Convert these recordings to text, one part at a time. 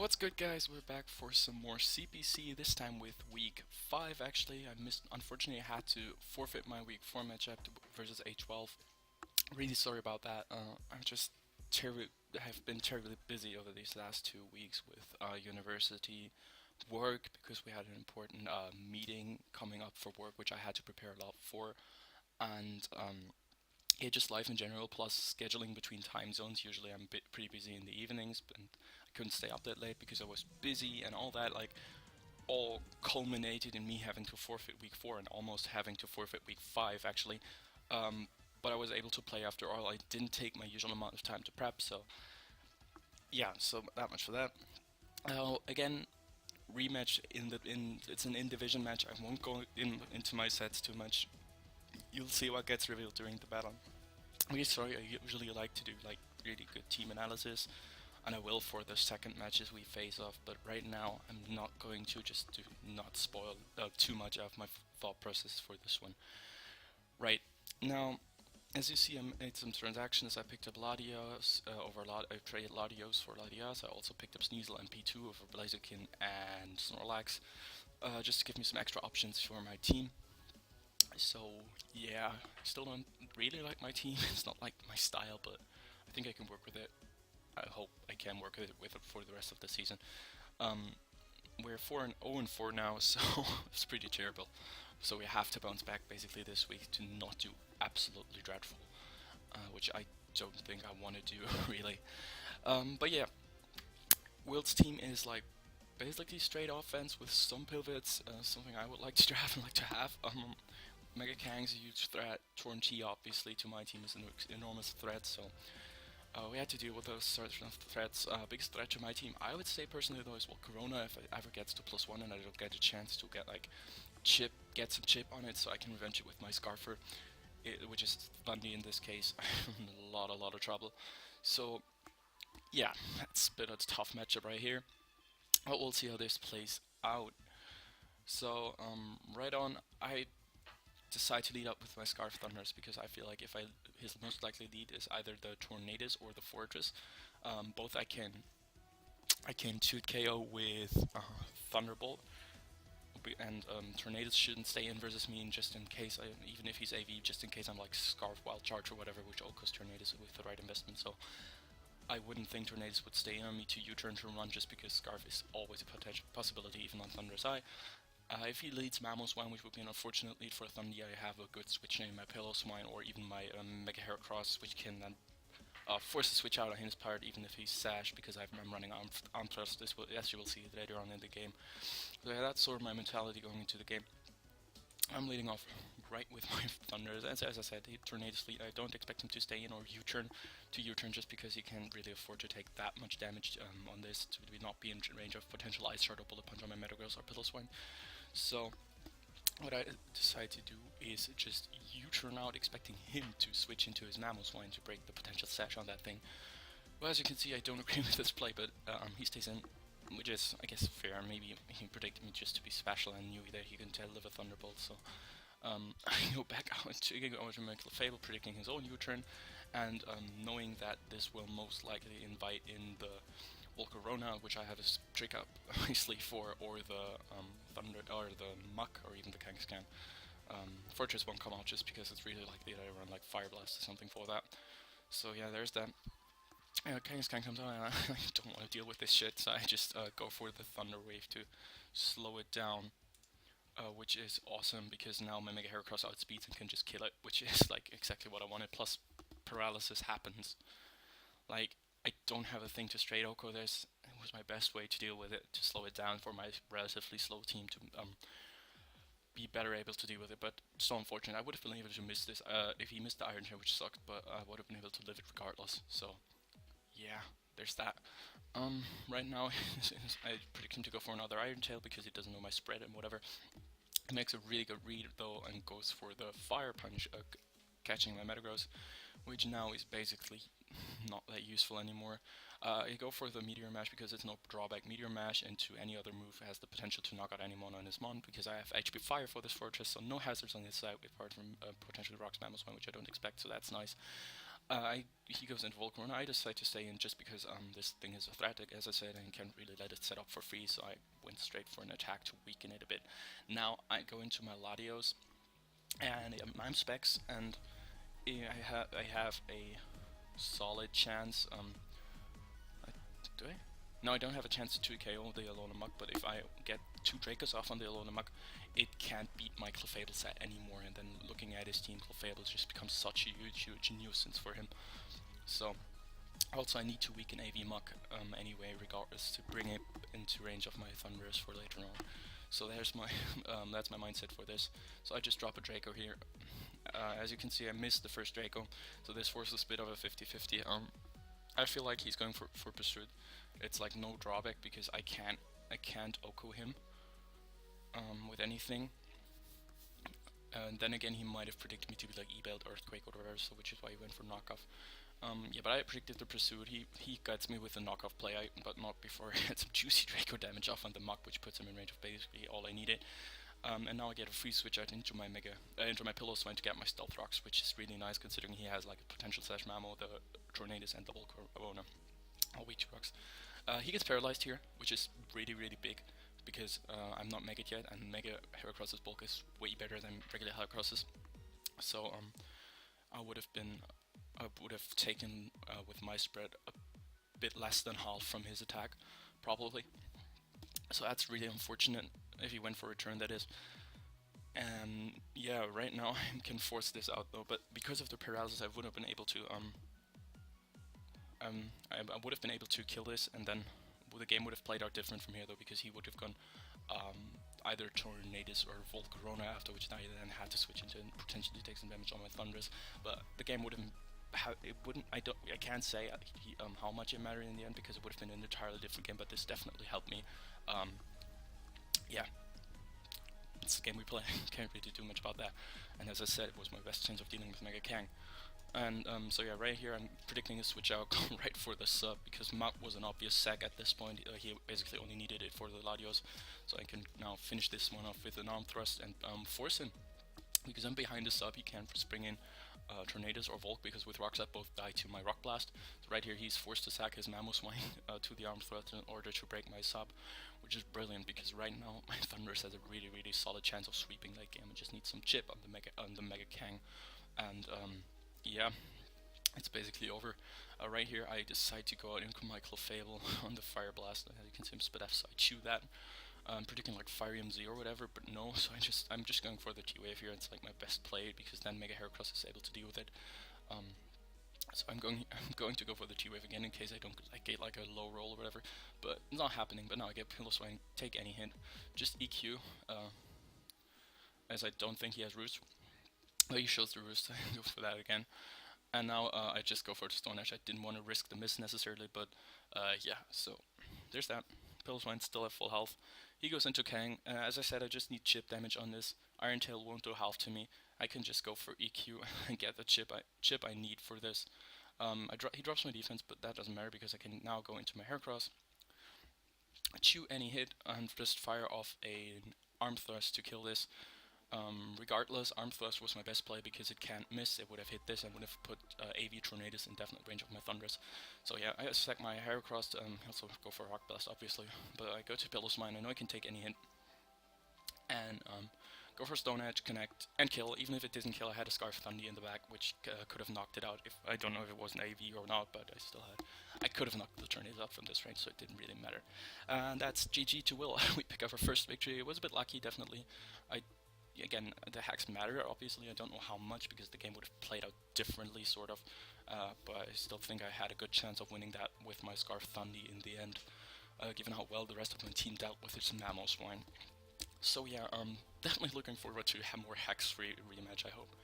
What's good, guys? We're back for some more CPC, this time with week 5 actually. Unfortunately, I had to forfeit my week 4 matchup versus A12. Really sorry about that. I'm just terribly, have been terribly busy over these last 2 weeks with university work because we had an important meeting coming up for work, which I had to prepare a lot for. And yeah, just life in general, plus scheduling between time zones. Usually I'm pretty busy in the evenings, and I couldn't stay up that late because I was busy and all that. Like, all culminated in me having to forfeit week 4 and almost having to forfeit week 5, actually. Um, but I was able to play after all. I didn't take my usual amount of time to prep, so yeah, so that much for that. Again, rematch in it's an in division match. I won't go into my sets too much. You'll see what gets revealed during the battle. Really sorry, I usually like to do like really good team analysis, and I will for the second matches we face off. But right now, I'm not going to, just to not spoil too much of my thought process for this one. Right now, as you see, I made some transactions. I picked up Latios over Lot. I traded Latios for Latias. I also picked up Sneasel and P2 over Blaziken and Snorlax, just to give me some extra options for my team. So yeah, I still don't really like my team. It's not like my style, but I think I can work with it. I hope I can work with it for the rest of the season. Um, we're 4 and 0 and 4 now, so it's pretty terrible. So we have to bounce back basically this week to not do absolutely dreadful, which I don't think I want to do really. But yeah, Will's team is like basically straight offense with some pivots, something I would like to draft and like to have. Mega Kang's a huge threat. Torn T obviously to my team is an enormous threat, so we had to deal with those sorts of threats. Biggest threat to my team, I would say personally though, is Corona. If it ever gets to +1 and I don't get a chance to get like get some chip on it, so I can revenge it with my Scarfer, which is Bundy in this case. I'm in a lot of trouble. So yeah, that's a bit of a tough matchup right here. But we'll see how this plays out. So right on, I decide to lead up with my Scarf Thunders because I feel like if his most likely lead is either the Tornadus or the Fortress. Both I can shoot KO with Thunderbolt, and Tornadus shouldn't stay in versus me, just in case, even if he's AV, just in case I'm like Scarf Wild Charge or whatever, which all cost Tornadus with the right investment. So I wouldn't think Tornadus would stay on me to U-turn to run, just because Scarf is always a potential possibility even on Thunder's Eye. If he leads Mamoswine, which would be an unfortunate lead for Thundy, I have a good switch name, my Pillow-Swine, or even my Mega Heracross, which can then force a switch out on his part, even if he's Sash, because I'm running Arm Thrust, as you will see later on in the game. So yeah, that's sort of my mentality going into the game. I'm leading off right with my Thunders. As I said, he Tornadus lead. I don't expect him to stay in or U-turn just because he can't really afford to take that much damage on this to not be in range of potential Ice Shard or Bullet Punch on my Metagross or Pillow-Swine. So what I decide to do is just U-turn out, expecting him to switch into his Mamoswine to break the potential Sash on that thing. Well, as you can see, I don't agree with this play, but he stays in, which is, I guess, fair. Maybe he predicted me just to be special and knew that he can deliver Thunderbolt, so I go back out to my Fable, predicting his own U-turn, and knowing that this will most likely invite in the Volcarona, which I have a trick up my sleeve for, or the Thunder, or the Muck, or even the Kangaskhan. Fortress won't come out just because it's really likely that I run like Fire Blast or something for that. So yeah, there's that. Kangaskhan comes out and I don't want to deal with this shit, so I just go for the Thunder Wave to slow it down. Which is awesome because now my Mega Heracross outspeeds and can just kill it, which is like exactly what I wanted. Plus, paralysis happens. Like, I don't have a thing to straight Oko this. It was my best way to deal with it, to slow it down for my relatively slow team to be better able to deal with it. But so unfortunate. I would have been able to miss this if he missed the Iron Chain, which sucked, but I would have been able to live it regardless. So, yeah, there's that. Right now, I predict him to go for another Iron Tail because he doesn't know my spread and whatever. He makes a really good read though and goes for the Fire Punch, catching my Metagross, which now is basically not that useful anymore. I go for the Meteor Mash because it's no drawback. Meteor Mash into any other move has the potential to knock out any Mon on his Mon, because I have HP Fire for this Fortress, so no hazards on his side apart from potentially Rock's Mammoth one, which I don't expect, so that's nice. He goes into Volcarona. I decide to stay in just because this thing is athletic, as I said, and can't really let it set up for free. So I went straight for an attack to weaken it a bit. Now I go into my Latios and I'm specs, and I have a solid chance. I, do I? No, I don't have a chance to 2 KO the Alone Amok, but if I get 2 Dracos off on the Alone Amok, it can't beat my Clefable set anymore, and then looking at his team, Clefable just becomes such a huge nuisance for him. So, also I need to weaken AV Muck anyway, regardless, to bring it into range of my Thunderous for later on. So there's my, that's my mindset for this. So I just drop a Draco here. As you can see, I missed the first Draco, so this forces a bit of a 50-50. I feel like he's going for Pursuit. It's like no drawback because I can't Oko him with anything. And then again, he might have predicted me to be like E-Belt, Earthquake, or whatever, so which is why he went for knockoff. Yeah, but I predicted the Pursuit. He gets me with the knockoff play, but not before I had some juicy Draco damage off on the Muck, which puts him in range of basically all I needed. And now I get a free switch out into my Pillow Swine to get my Stealth Rocks, which is really nice considering he has like a potential Slash Mammo, the Tornadus, and the Volcarona. All weak rocks. He gets paralyzed here, which is really big because I'm not Mega'd yet, and Mega Heracross's bulk is way better than regular Heracrosses. So I would have taken with my spread a bit less than half from his attack, probably. So that's really unfortunate if he went for a turn, that is. And yeah, right now I can force this out though, but because of the paralysis, I would have been able to I would have been able to kill this, and then the game would have played out different from here though, because he would have gone either Tornadus or Volcarona, after which I then had to switch into and potentially take some damage on my Thunderous. But the game wouldn't. I can't say how much it mattered in the end, because it would have been an entirely different game. But this definitely helped me. Yeah, it's the game we play. Can't really do much about that. And as I said, it was my best chance of dealing with Mega Kang. And so yeah, right here I'm predicting a switch out right for the sub, because Muk was an obvious sack at this point. He basically only needed it for the Latios, so I can now finish this one off with an arm thrust and force him. Because I'm behind the sub, he can't spring in Tornadus or Volk, because with Rock Slap both die to my Rock Blast. So right here he's forced to sack his Mamoswine to the arm thrust in order to break my sub, which is brilliant, because right now my Thunderous has a really solid chance of sweeping late game. I just need some chip on the Mega Kang, and yeah, it's basically over. Right here I decide to go out into my Clefable on the Fire Blast. As you can see, I'm split F, so I chew that. I'm predicting like Fire MZ or whatever, but no, so I'm just going for the T-Wave here. It's like my best play, because then Mega Heracross is able to deal with it. So I'm going to go for the T-Wave again in case I don't get like a low roll or whatever, but it's not happening. But now I get Pillow Swine, take any hint, just EQ, as I don't think he has Roost. Oh, he shows the Roost, I go for that again. And now I just go for the Stone Edge. I didn't want to risk the miss necessarily, but yeah, so there's that. Pillow Swine still at full health. He goes into Kang. As I said, I just need chip damage on this. Iron Tail won't do half to me. I can just go for EQ and get the chip I need for this. He drops my defense, but that doesn't matter because I can now go into my Heracross, chew any hit, and just fire off an Arm Thrust to kill this. Regardless, Arm Thrust was my best play because it can't miss. It would have hit this and would have put AV Tornadus in definite range of my Thunderous. So yeah, I select my Heracross, also go for Rock Blast obviously, but I go to Pillow Swine. I know I can take any hit, and go for Stone Edge, connect, and kill. Even if it didn't kill, I had a Scarf Thundy in the back, which could have knocked it out. If I don't know if it was an AV or not, but I could have knocked the Tornado out from this range, so it didn't really matter. And that's GG to Will. We pick up our first victory. It was a bit lucky, definitely. Again, the hacks matter, obviously. I don't know how much, because the game would have played out differently, sort of. But I still think I had a good chance of winning that with my Scarf Thundy in the end, given how well the rest of my team dealt with its Mamoswine. So yeah, definitely looking forward to have more hacks-free rematch, I hope.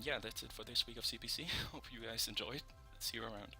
Yeah, that's it for this week of CPC. Hope you guys enjoyed. See you around.